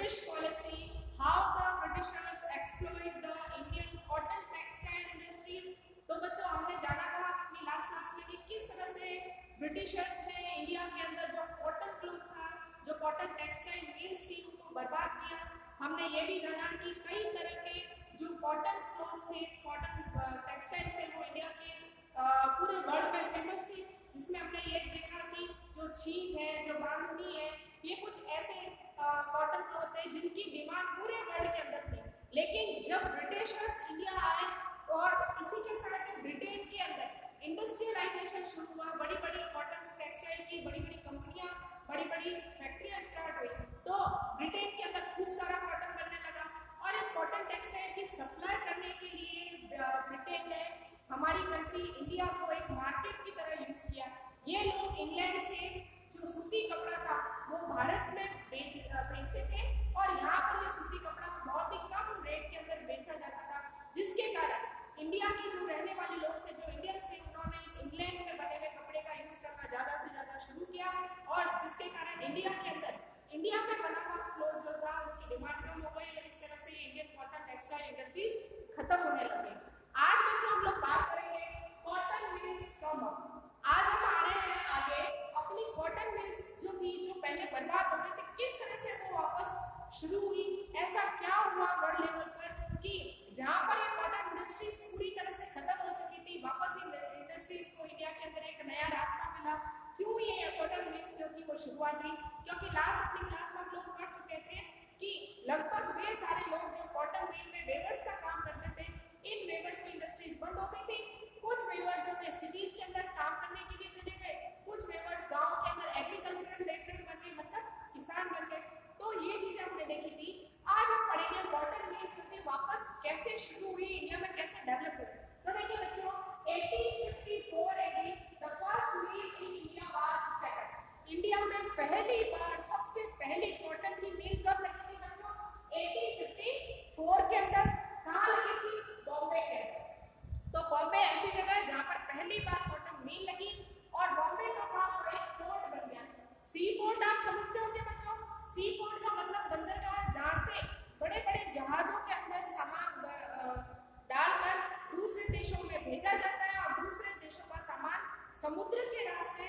British policy, how the Britishers exploit the Indian cotton textile industries। तो बच्चों हमने जाना था अपनी लास्ट क्लास में कि किस तरह से ब्रिटिशर्स ने इंडिया के अंदर जो कॉटन क्लॉथ था, जो कॉटन टेक्सटाइल मिल्स थी, उनको बर्बाद किया। हमने ये भी जाना कि कई तरह के जो कॉटन क्लॉथ थे, कॉटन टेक्सटाइल्स थे, वो इंडिया के पूरे वर्ल्ड में फेमस थी, जिसमें हमने ये देखा कि जो छीन है, जो बांधनी है, ये कुछ ऐसे कॉटन क्लॉथ है जिनकी डिमांड पूरे वर्ल्ड के अंदर थी। लेकिन जब ब्रिटिशर्स इंडिया आए और इसी के साथ जब ब्रिटेन के अंदर इंडस्ट्रियलाइजेशन शुरू हुआ, बड़ी बड़ी कॉटन टेक्सटाइल की बड़ी बड़ी कंपनियां, बड़ी बड़ी फैक्ट्रियां स्टार्ट हुई, तो ब्रिटेन के अंदर खूब सारा कॉटन बनने लगा। और इस कॉटन टेक्सटाइल की सप्लाई करने के लिए ब्रिटेन ने हमारी कंट्री इंडिया को एक मार्केट की तरह यूज किया। ये लोग इंग्लैंड से जो सूती कपड़ा था वो भारत में बेचते थे और यहाँ पर ये सूती कपड़ा बहुत ही कम रेट के अंदर बेचा जाता था, जिसके कारण इंडिया के जो रहने वाले लोग थे, जो इंडियंस थे, उन्होंने इस इंग्लैंड में बने हुए कपड़े का यूज करना ज्यादा से ज्यादा शुरू किया और जिसके कारण इंडिया के अंदर इंडिया में बना हुआ क्लॉथ जो था उसकी डिमांड कम हो गई और इस तरह से इंडियन कॉटन टेक्सटाइल इंडस्ट्रीज खत्म होने लगे। आज बच्चों हम लोग बात करेंगे कॉटन मिल्स कम अप। आज हम आ रहे हैं आगे अपनी कॉटन मिल्स जो थी, जो पहले बर्बाद हो गई थी, किस तरह से वो वापस शुरू हुई, ऐसा क्या हुआ वर्ल्ड लेवल पर कि जहाँ पर ये कॉटन इंडस्ट्रीज पूरी तरह से खत्म हो चुकी थी, वापस इन इंडस्ट्रीज को इंडिया के अंदर एक नया रास्ता मिला। क्यों ये कॉटन मिल्स जो थी वो शुरुआत हुई? क्योंकि लास्ट अपनी क्लास में हम लोग पढ़ चुके थे कि लगभग वे सारे लोग जो कॉटन मिल में वेवर्स का काम करते थे, इन वेवर्स की इंडस्ट्रीज बंद हो गई थी। कुछ वेवर्स जो थे सिटीज के अंदर काम करने के लिए चले गए, कुछ वेवर्स गांव के अंदर एग्रीकल्चरल लेबरर बन गए, मतलब किसान बन गए। तो ये चीजें हमने देखी थी। आज हम पढ़ेंगे कॉटन मिल्स जो वापस कैसे शुरू हुई, इंडिया में कैसे डेवलप हुई। तो देखिए बच्चों, 1854 AD the first mill in India was setup. India में पहली बार सबसे पहली कॉटन की मिल कब लगी थी बच्चों? 1854 के अंदर। कहाँ लगी थी? बॉम्बे के अंदर। तो बॉम्बे ऐसी जगह है जहाँ पर पहली बार कॉटन मिल लगी और बॉम्बे जो था वो एक पोर्ट बन गया। सी पोर्ट आप समझते होंगे बच्चों। सी पोर्ट का मतलब बंदरगाह, जहाँ से बड़े बड़े जहाजों के अंदर सामान डालकर दूसरे देशों में भेजा जाता है और दूसरे देशों का सामान समुद्र के रास्ते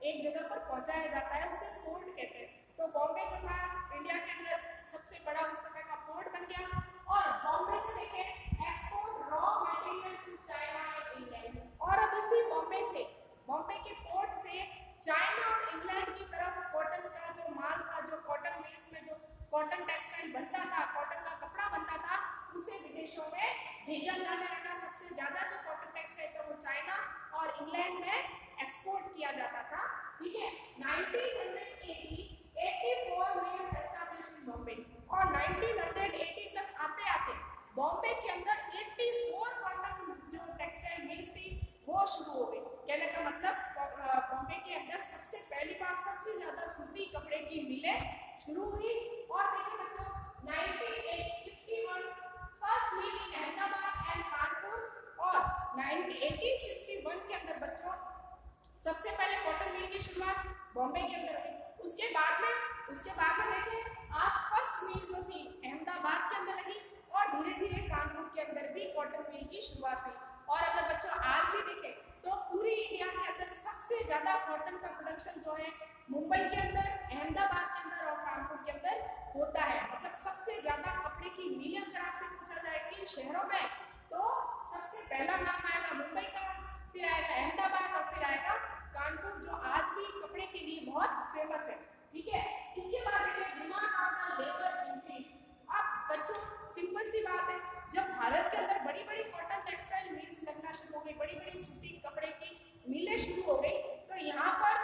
एक जगह पर पहुंचाया जाता है, उसे पोर्ट कहते हैं। तो बॉम्बे जो था इंडिया के अंदर सबसे बड़ा उस समय का पोर्ट बन गया और बॉम्बे से लेके export raw material to China and England. और अब इसी बॉम्बे से, बॉम्बे के पोर्ट से चाइना और इंग्लैंड की तरफ कॉटन का जो माल था, जो कॉटन मिल्स में जो कॉटन टेक्सटाइल बनता था, कॉटन का कपड़ा बनता था, उसे विदेशों में भेजा जाने लगा। सबसे ज्यादा जो कॉटन टेक्सटाइल था वो चाइना और इंग्लैंड में एक्सपोर्ट किया जाता था। ठीक है, 1980 84 मिल्स एस्टैब्लिश्ड इन बॉम्बे और 1980 तक आते आते बॉम्बे के अंदर 84 कॉटन जो टेक्सटाइल मिल्स थी वो शुरू हो गई। कहने का मतलब बॉम्बे के अंदर सबसे पहली बार सबसे ज्यादा सूती कपड़े की मिलें शुरू हुई। और देखिए बच्चों, 1961 first mill in Ahmedabad and Kanpur और 1861 के अंदर बच्चों सबसे पहले कॉटन मिल की शुरुआत बॉम्बे के अंदर हुई। उसके बाद में देखिए आप फर्स्ट मिल जो थी अहमदाबाद के अंदर लगी और धीरे धीरे कानपुर के अंदर भी कॉटन मिल की शुरुआत हुई। और अगर बच्चों आज भी देखें तो पूरी इंडिया के अंदर सबसे ज्यादा कॉटन का प्रोडक्शन जो है मुंबई के अंदर, अहमदाबाद के अंदर और कानपुर के अंदर होता है। मतलब सबसे ज्यादा कपड़े की मिलें अगर आपसे पूछा जाए कि शहरों में, तो सबसे पहला नाम आएगा मुंबई का, फिर आएगा अहमदाबाद और फिर आएगा कानपुर, जो आज भी कपड़े के लिए बहुत फेमस है। ठीक है, इसके बाद देखिए demand of the labour increase. अब बच्चों सिंपल सी बात है, जब भारत के अंदर बड़ी बड़ी कॉटन टेक्सटाइल मिल्स लगना शुरू हो गई, बड़ी बड़ी सूती कपड़े की मिलें शुरू हो गई, तो यहाँ पर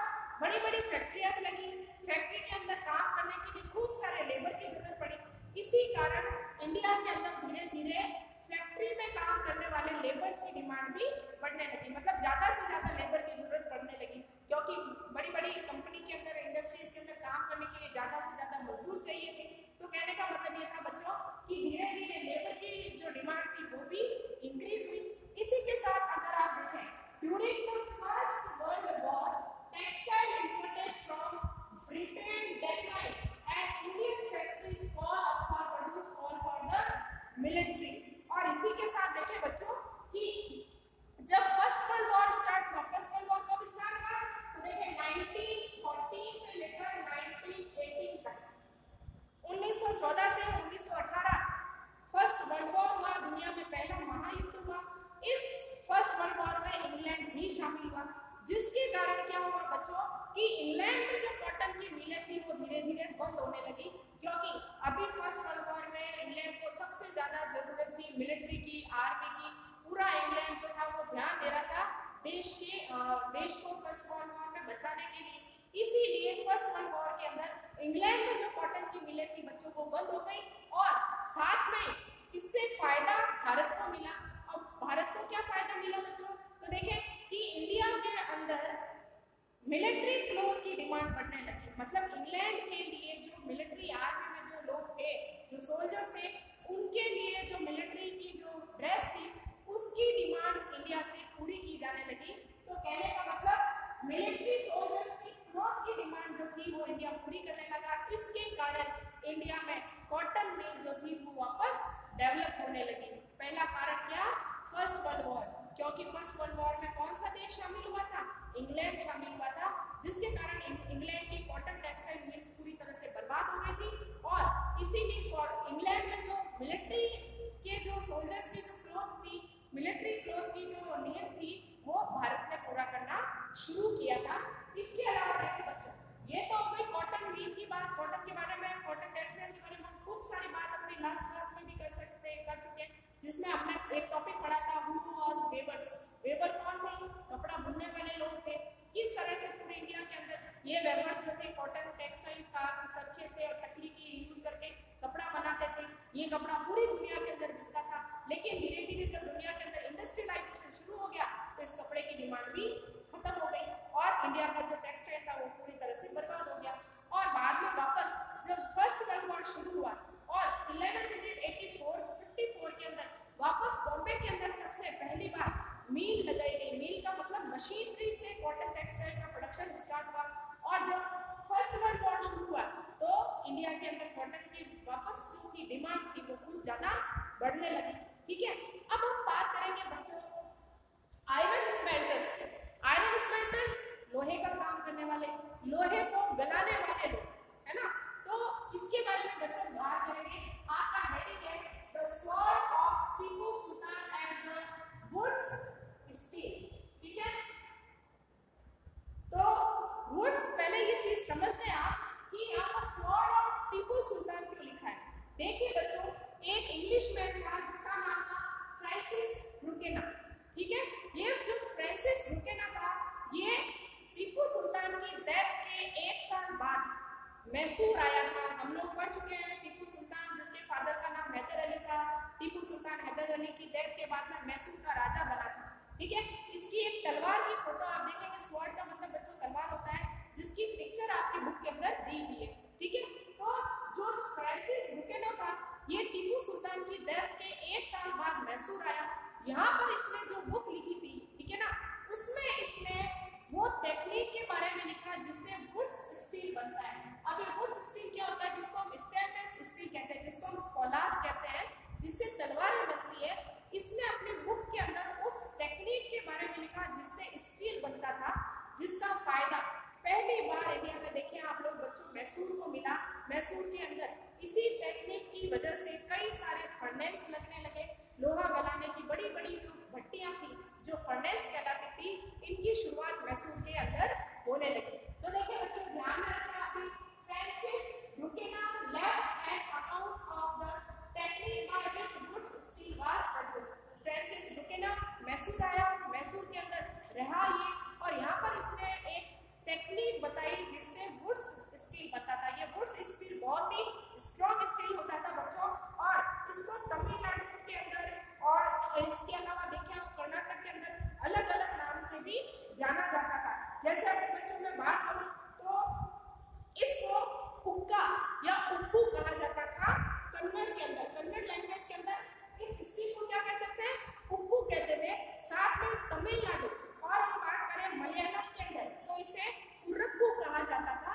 बड़ी बड़ी फैक्ट्रियां लगी। फैक्ट्री के अंदर काम करने के लिए खूब सारे लेबर की जरूरत पड़ी। इसी कारण इंडिया के अंदर धीरे धीरे फैक्ट्री में काम करने वाले लेबर्स की डिमांड भी बढ़ने लगी। मतलब ज्यादा से ज्यादा लेबर की जरूरत पड़ने लगी, क्योंकि बड़ी बड़ी कंपनी के अंदर, इंडस्ट्रीज के अंदर काम करने के लिए ज्यादा से ज्यादा मजदूर चाहिए थे। तो कहने का मतलब ये था बच्चों कि धीरे धीरे लेबर की जो डिमांड थी वो भी इंक्रीज हुई। इसी के साथ अगर आप देखें, during the first world war textile imported from Britain declined and Indian factories fall धीरे धीरे बंद होने लगी, क्योंकि अभी फर्स्ट वर्ल्ड वॉर में इंग्लैंड को सबसे ज्यादा जरूरत थी मिलिट्री की, आर्मी की। पूरा इंग्लैंड जो था वो ध्यान दे रहा था देश को फर्स्ट वर्ल्ड वॉर में बचाने के लिए। इसीलिए फर्स्ट वर्ल्ड वॉर के अंदर इंग्लैंड में जो कॉटन की मिलें थी बच्चों को बंद हो गई, और साथ में इससे फायदा भारत को मिला। अब भारत को क्या फायदा मिला बच्चों, तो देखें कि इंडिया के अंदर मिलिट्री क्लोथ की डिमांड बढ़ने लगी। मतलब इंग्लैंड के लिए जो मिलिट्री आर्मी में जो लोग थे, जो सोल्जर्स थे, उनके लिए जो मिलिट्री की जो ड्रेस थी उसकी डिमांड इंडिया से पूरी की जाने लगी। तो कहने का मतलब मिलिट्री सोल्जर्स की क्लॉथ की डिमांड जो थी वो इंडिया पूरी करने लगा। इसके कारण इंडिया में कॉटन मिल जो थी वो वापस डेवलप होने लगी। पहला कारण क्या, फर्स्ट वर्ल्ड वॉर, क्योंकि फर्स्ट वर्ल्ड वॉर में कौन सा देश शामिल हुआ था, इंग्लैंड शामिल हुआ था, जिसके कारण इंग्लैंड की कॉटन टेक्सटाइल मिल्स पूरी तरह से बर्बाद हो गई थी। और इसीलिए इंग्लैंड में जो मिलिट्री के जो सोल्जर्स की जो क्लॉथ थी, मिलिट्री क्लॉथ की जो नीड थी, वो भारत ने पूरा करना शुरू किया था। इसके अलावा देखिए बच्चों, ये तो हो गई कॉटन मील की बात। कॉटन के बारे में, कॉटन टेक्सटाइल के बारे में हम खूब सारी बात अपनी लास्ट क्लास में भी कर चुके हैं, जिसमें हमने एक टॉपिक पढ़ा था हु वाज वेवर्स। वेवर कौन थे, कपड़ा बुनने वाले लोग थे। किस तरह से पूरे इंडिया के अंदर ये वेवर्स जो थे कॉटन टेक्सटाइल का चरखे से और तकली की यूज करके कपड़ा बनाते थे। ये कपड़ा पूरी दुनिया के अंदर बिकता था, लेकिन धीरे धीरे जब दुनिया के अंदर इंडस्ट्रियलाइजेशन शुरू हो गया तो इस कपड़े की डिमांड भी खत्म हो गई और इंडिया का जो टेक्सटाइल था वो पूरी तरह से बर्बाद हो गया। और बाद में वापस जब फर्स्ट वर्ल्ड वॉर शुरू हुआ और 1154 के अंदर वापस बॉम्बे के अंदर सबसे पहली बार मील लगाई गई। मील का मतलब मशीनरी से कॉटन टेक्सटाइल का प्रोडक्शन स्टार्ट हुआ। और जब फर्स्ट वर्ल्ड वॉर शुरू हुआ तो इंडिया के अंदर कॉटन की वापस जो थी डिमांड थी वो कुछ ज्यादा बढ़ने लगी। ठीक है, अब हम बात करेंगे बच्चों आयरन स्मेल्टर्स के। आयरन स्मेल्टर्स लोहे का काम करने वाले, लोहे को गलाने वाले लोग, है ना। तो इसके बारे में बच्चों बात करेंगे। आपका हेडिंग है the sword of Tipu Sultan and the wootz steel. ठीक है, तो वुड्स, पहले ये चीज समझ लें आप कि यहाँ पर स्वॉर्ड ऑफ टीपू सुल्तान क्यों लिखा है। देखिए बच्चों, एक इंग्लिश मैन था जिसका नाम था फ्रांसिस ब्रुकेना। ठीक है, ये जो फ्रांसिस ब्रुकेना था ये टीपू सुल्तान की डेथ के 1 साल बाद मैसूर आया था। हम लोग पढ़ चुके हैं टीपू सुल्तान जिसके फादर का नाम हैदर अली था। टीपू सुल्तान हैदर अली की डेथ के बाद में मैसूर का राजा बना था। ठीक है, इसकी एक तलवार की फोटो आप देखेंगे। स्वॉर्ड का मतलब बच्चों तलवार होता है, जिसकी पिक्चर आपकी बुक के अंदर दी हुई है। ठीक है, तो जो फ्रांसिस ब्रुकेना था ये टीपू सुल्तान की डेथ के 1 साल बाद मैसूर आया। यहाँ पर इसने जो बुक लिखी थी, ठीक है ना, उसमें इसने वो टेक्निक के बारे में लिखा जिससे वुड्स स्टील बनता है। अब ये वुड्स स्टील क्या होता है, जिसको हम स्टेनलेस स्टील कहते हैं, जिसको हम फौलाद कहते हैं, जिससे तलवारें बनती है। इसने अपनी बुक के अंदर उस टेक्निक के बारे में लिखा जिससे स्टील बनता था, जिसका फायदा पहली बार इंडिया में देखें आप लोग बच्चों मैसूर को मिला। मैसूर के अंदर इसी टेक्निक की वजह से कई सारे फर्नेस लगने लगे। लोहा गलाने की बड़ी बड़ी जो भट्टियां थी, जो फर्नेस कहलाती थी, इनकी शुरुआत मैसूर के अंदर होने लगी। तो देखिए बच्चों, ध्यान में रखें अभी Francis Buchanan left an account of the technique by which woods steel was produced. Francis Buchanan Mysore आया, मैसूर के अंदर रहा ये, और यहाँ पर इसने एक टेक्निक बताई जिससे वुड्स स्टील बनता था। ये वुड्स स्टील बहुत ही स्ट्रॉन्ग स्टील होता था बच्चों, और इसको तमिलनाडु के अंदर और इसके अलावा देखिए आप कर्नाटक के अंदर अलग अलग नाम से भी जाना जाता था। जैसे अगर बच्चों में बात करूं तो इसको हुक्का या उक्कू कहा जाता था कन्नड़ के अंदर। कन्नड़ लैंग्वेज के अंदर इस स्टील को क्या कहते थे, उक्कू कहते थे। साथ में तमिलनाडु और हम बात करें मलयालम के अंदर तो इसे उरक्कू कहा जाता था।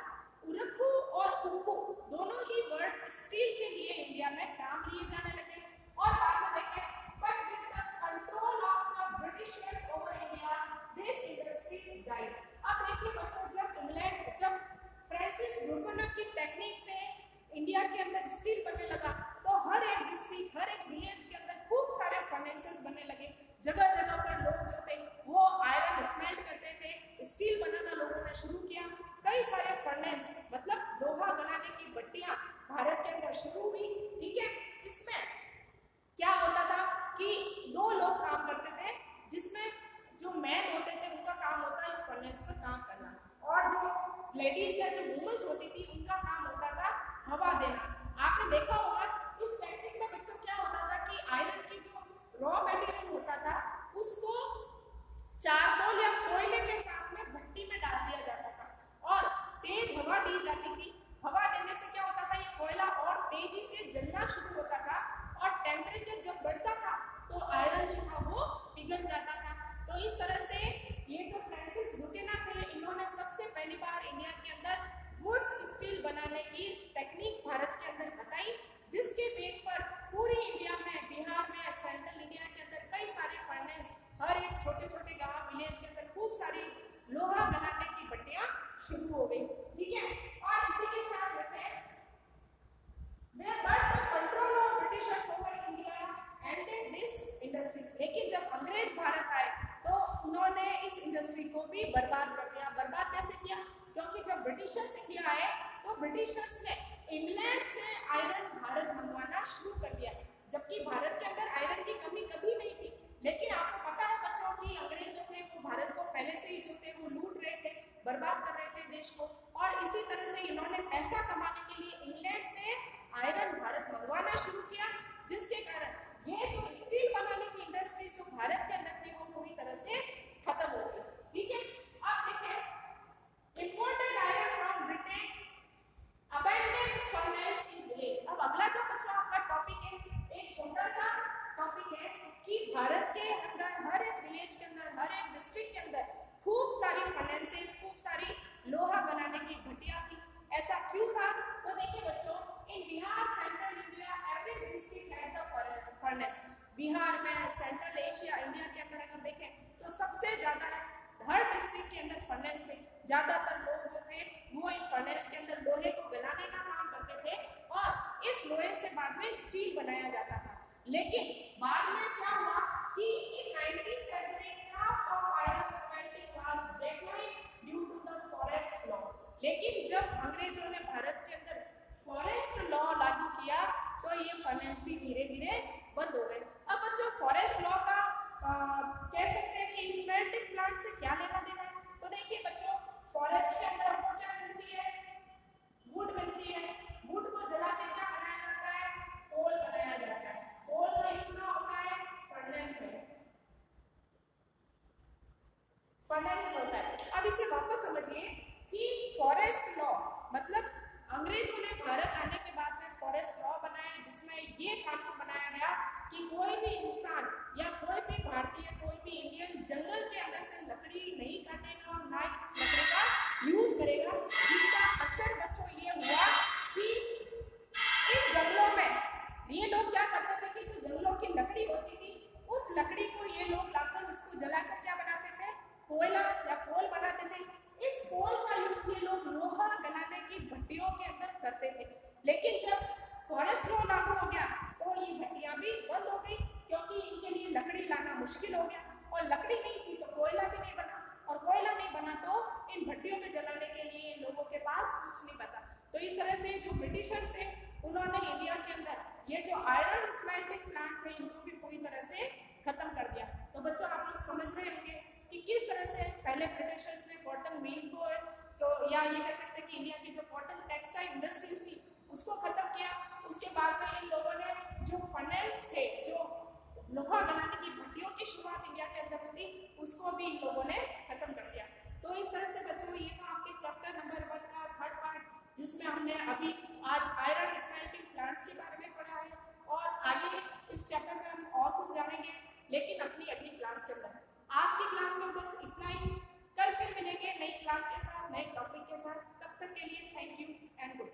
उरक्कू और उक्कू दोनों ही वर्ड स्टील के लिए इंडिया में काम लिए जाने लगे। और बाद में देखें, but with the control of the Britishers over India, this industry died। अब देखिए बच्चों, जब फ्रांसिस ब्रुकेना की टेक्निक से इंडिया के अंदर स्टील बनने लगा तो हर एक डिस्ट्रिक्ट, हर एक विलेज के अंदर खूब सारे फर्नेसेस बनने लगे। जगह जगह पर लोग जो थे वो आयरन स्मेल्ट करते थे, स्टील बनाना लोगों ने शुरू किया। कई सारे फर्नेस मतलब लोहा भारत के अंदर शुरू हुई। ठीक है, इसमें क्या होता था कि दो लोग काम करते थे, जिसमें जो मैन होते थे उनका काम होता है इस फर्नेस पर काम करना, और जो लेडीज है, जो वुमेन्स होती थी, उनका काम होता था हवा देना। आपने देखा होगा इस फैक्ट्री में बच्चों क्या होता था कि आयरन की जो रॉ मटेरियल होता था उसको चारकोल या कोयले के साथ में भट्टी में डाल दिया जाता था और तेज हवा दी जाती थी। हवा देने से क्या होता था, ये कोयला और तेजी से जलना शुरू होता था और टेम्परेचर जब बढ़ता था तो आयरन जो था वो पिघल जाता था। तो इस तरह से ये जो फ्रांसिस बुकेना थे, इन्होंने सबसे पहली बार इंडिया के अंदर वुड्स स्टील बनाने की टेक्निक भारत के अंदर बताई, जिसके बेस पर पूरी इंडिया में, बिहार में, सेंट्रल इंडिया के अंदर कई सारे फर्नेस, हर एक छोटे छोटे गांव विलेज के अंदर खूब सारी लोहा बनाने की भट्टियां शुरू हो गई। ठीक है, और इसी के साथ control of Britishers over India ended this industries. लेकिन जब अंग्रेज भारत आए तो उन्होंने इस इंडस्ट्री को भी बर्बाद कर दिया। बर्बाद कैसे किया? क्योंकि जब ब्रिटिशर्स इंडिया आए तो ब्रिटिशर्स ने इंग्लैंड से आयरन भारत मंगवाना शुरू कर दिया, जबकि भारत के अंदर आयरन की कमी कभी नहीं थी। लेकिन आपको पता है बच्चों की अंग्रेज जो थे वो भारत को पहले से ही जो थे वो लूट रहे थे, बर्बाद कर रहे थे देश को, और इसी तरह से इन्होंने पैसा कमाने के लिए इंग्लैंड से आयरन भारत मंगवाना शुरू किया, जिसके कारण ये जो स्टील बनाने की इंडस्ट्री जो भारत के अंदर थी वो पूरी तरह से खत्म हो गई। ठीक है, अब देखिए imported iron from Britain, abandoned furnace in village. अब अगला जो बच्चों आपका टॉपिक है, एक छोटा सा टॉपिक है कि भारत के अंदर हर एक विलेज के अंदर, हर एक डिस्ट्रिक्ट के अंदर खूब सारी फर्नेसेस, खूब सारी लोहा बनाने की भट्टियां थी। ऐसा क्यों था? तो देखिए बच्चों, in Bihar, central India, every district had the furnace. Bihar में, सेंट्रल एशिया, इंडिया के अंदर अगर देखें तो सबसे ज्यादा हर डिस्ट्रिक्ट के अंदर फर्नेस थे। ज्यादातर लोग जो थे वो इन फर्नेस के अंदर लोहे को गलाने का काम करते थे और इस लोहे से बाद में स्टील बनाया जाता था। लेकिन बाद में क्या हुआ कि in 19th century craft of iron smelting was declined due to the forest law. लेकिन जब अंग्रेजों ने भारत के अंदर फॉरेस्ट लॉ लागू किया तो ये फर्नेस भी धीरे धीरे बंद हो गए। अब बच्चों फॉरेस्ट लॉ का कह सकते हैं कि स्मेल्टिंग प्लांट से क्या लेना देना है? तो देखिए बच्चों, फॉरेस्ट के अंदर हमको क्या मिलती है? वुड मिलती है। वुड को जला के क्या बनाया जाता है? कोल बनाया जाता है। कोल का यूज कहाँ होता है? फर्नेस में, फर्नेस होता है। अब इसे वापस समझिए कि फॉरेस्ट लॉ मतलब अंग्रेजों ने भारत आने के बाद में फॉरेस्ट लॉ बनाया, जिसमें ये कानून बनाया गया कि कोई भी इंसान या कोई भी भारतीय, कोई भी इंडियन जंगल के अंदर से लकड़ी नहीं काटेगा और ना ही लकड़ी का यूज करेगा। जिसका असर बच्चों ये हुआ कि इन जंगलों में ये लोग क्या करते थे कि जो जंगलों की लकड़ी होती थी उस लकड़ी को ये लोग लाकर उसको जलाकर क्या बनाते थे? कोयला या कोल बनाते थे। इस कोल का यूज ये लोग लोहा गलाने की भट्टियों के अंदर करते थे। लेकिन जब फॉरेस्ट लॉ लागू हो गया तो ये भट्टियां भी बंद हो गई, क्योंकि इनके लिए लकड़ी लाना मुश्किल हो गया और लकड़ी नहीं थी तो कोयला भी नहीं बना, और कोयला नहीं बना तो इन भट्टियों में जलाने के लिए लोगों के पास कुछ नहीं बचा। तो इस तरह से जो ब्रिटिशर्स थे उन्होंने इंडिया के अंदर ये जो आयरन स्मेल्टिंग प्लांट थे इनको भी पूरी तरह से खत्म कर दिया। तो बच्चों आप लोग समझ रहे होंगे कि किस तरह से पहले ब्रिटिशर्स ने कॉटन मिल को तो या ये कह सकते हैं कि इंडिया की जो कॉटन टेक्सटाइल इंडस्ट्रीज थी उसको खत्म किया। उसके बाद में इन लोगों ने जो फर्नेस थे, जो लोहा गलाने की भट्टियों की शुरुआत इंडिया के अंदर हुई उसको भी इन लोगों ने खत्म कर दिया। तो इस तरह से बच्चों ये था आपके चैप्टर नंबर 1 का थर्ड पार्ट, जिसमें हमने अभी आज आयरन स्मेल्टिंग प्लांट्स के बारे में पढ़ा है और आगे इस चैप्टर में हम और कुछ जानेंगे, लेकिन अपनी अगली क्लास के अंदर। आज की क्लास में बस इतना ही। कल फिर मिलेंगे नई क्लास के साथ, नए टॉपिक के साथ। तब तक के लिए थैंक यू एंड गुड।